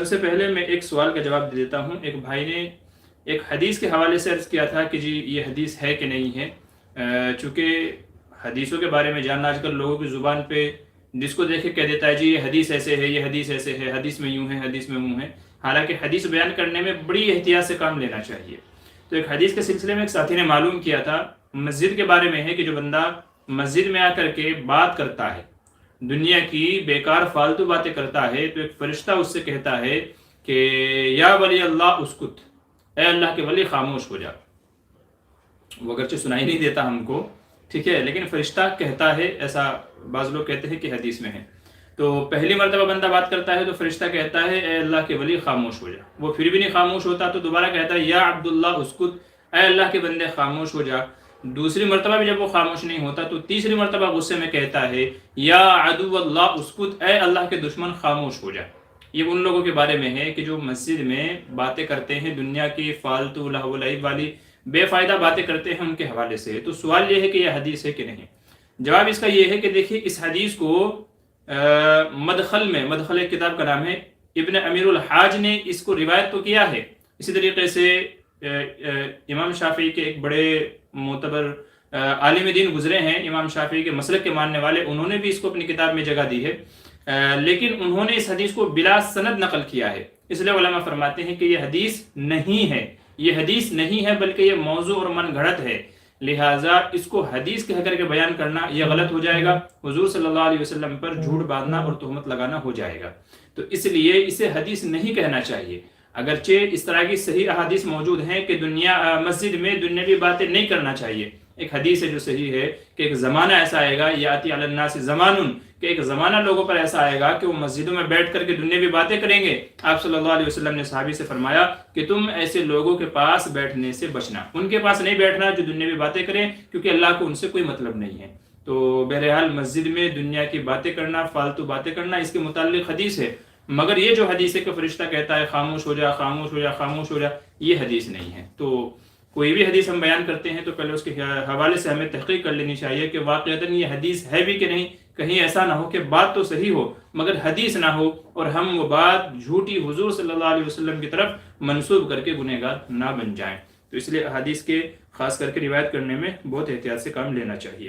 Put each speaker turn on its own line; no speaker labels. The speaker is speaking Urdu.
سب سے پہلے میں ایک سوال کا جواب دے دیتا ہوں. ایک بھائی نے ایک حدیث کے حوالے سے عرض کیا تھا کہ جی یہ حدیث ہے کہ نہیں ہے. چونکہ حدیثوں کے بارے میں جاننا آج کل لوگوں کی زبان پہ جس کو دیکھے کہہ دیتا ہے جی یہ حدیث ایسے ہے، یہ حدیث ایسے ہے، حدیث میں یوں ہے، حدیث میں یوں ہے. حالانکہ حدیث بیان کرنے میں بڑی احتیاط سے کام لینا چاہیے. تو ایک حدیث کے سلسلے میں ایک ساتھی نے معلوم کیا تھا، مسجد کے بارے میں ہے کہ جو بندہ مسجد میں آ کر کے بات کرتا ہے، دنیا کی بیکار فالتو باتیں کرتا ہے، تو ایک فرشتہ اس سے کہتا ہے کہ یا ولی اللہ اسکت، اے اللہ کے ولی خاموش ہو جا. وہ اگرچہ سنائی نہیں دیتا ہم کو، ٹھیک ہے، لیکن فرشتہ کہتا ہے، ایسا بعض لوگ کہتے ہیں کہ حدیث میں ہے. تو پہلی مرتبہ بندہ بات کرتا ہے تو فرشتہ کہتا ہے اے اللہ کے ولی خاموش ہو جا. وہ پھر بھی نہیں خاموش ہوتا تو دوبارہ کہتا ہے یا عبداللہ اسکت، اے اللہ کے بندے خاموش ہو جا. دوسری مرتبہ بھی جب وہ خاموش نہیں ہوتا تو تیسری مرتبہ غصے میں کہتا ہے یا عدو اللہ اسکت، اے اللہ کے دشمن خاموش ہو جا. یہ ان لوگوں کے بارے میں ہے کہ جو مسجد میں باتیں کرتے ہیں، دنیا کی فالتو لہو و لعب والی بے فائدہ باتیں کرتے ہیں ان کے حوالے سے. تو سوال یہ ہے کہ یہ حدیث ہے کہ نہیں. جواب اس کا یہ ہے کہ دیکھیے اس حدیث کو مدخل ایک کتاب کا نام ہے، ابن امیر الحاج نے اس کو روایت تو کیا ہے. اسی طریقے سے امام شافعی کے ایک بڑے معتبر عالم دین گزرے ہیں، امام شافعی کے مسلک کے ماننے والے، انہوں نے بھی اس کو اپنی کتاب میں جگہ دی ہے. لیکن انہوں نے اس حدیث کو بلا سند نقل کیا ہے. اس لیے علماء فرماتے ہیں کہ یہ حدیث نہیں ہے، یہ حدیث نہیں ہے بلکہ یہ موضوع اور من گھڑت ہے. لہٰذا اس کو حدیث کہہ کر کے بیان کرنا یہ غلط ہو جائے گا، حضور صلی اللہ علیہ وسلم پر جھوٹ باندھنا اور تہمت لگانا ہو جائے گا. تو اس لیے اسے حدیث نہیں کہنا چاہیے. اگرچہ اس طرح کی صحیح احادیث موجود ہیں کہ مسجد میں دنیاوی باتیں نہیں کرنا چاہیے. ایک حدیث ہے جو صحیح ہے کہ ایک زمانہ ایسا آئے گا، یاتی علی الناس زمان، کہ ایک زمانہ لوگوں پر ایسا آئے گا کہ وہ مسجدوں میں بیٹھ کر کے دنیاوی باتیں کریں گے. آپ صلی اللہ علیہ وسلم نے صحابی سے فرمایا کہ تم ایسے لوگوں کے پاس بیٹھنے سے بچنا، ان کے پاس نہیں بیٹھنا جو دنیاوی باتیں کریں، کیونکہ اللہ کو ان سے کوئی مطلب نہیں ہے. تو بہرحال مسجد میں دنیا کی باتیں کرنا، فالتو باتیں کرنا، اس کے متعلق حدیث ہے. مگر یہ جو حدیث ہے کہ فرشتہ کہتا ہے خاموش ہو جا، خاموش ہو جا، خاموش ہو جا، یہ حدیث نہیں ہے. تو کوئی بھی حدیث ہم بیان کرتے ہیں تو پہلے اس کے حوالے سے ہمیں تحقیق کر لینی چاہیے کہ واقعتاً یہ حدیث ہے بھی کہ نہیں. کہیں ایسا نہ ہو کہ بات تو صحیح ہو مگر حدیث نہ ہو اور ہم وہ بات جھوٹی حضور صلی اللہ علیہ وسلم کی طرف منسوب کر کے گنہگار نہ بن جائیں. تو اس لیے حدیث کے خاص کر کے روایت کرنے میں بہت احتیاط سے کام لینا چاہیے.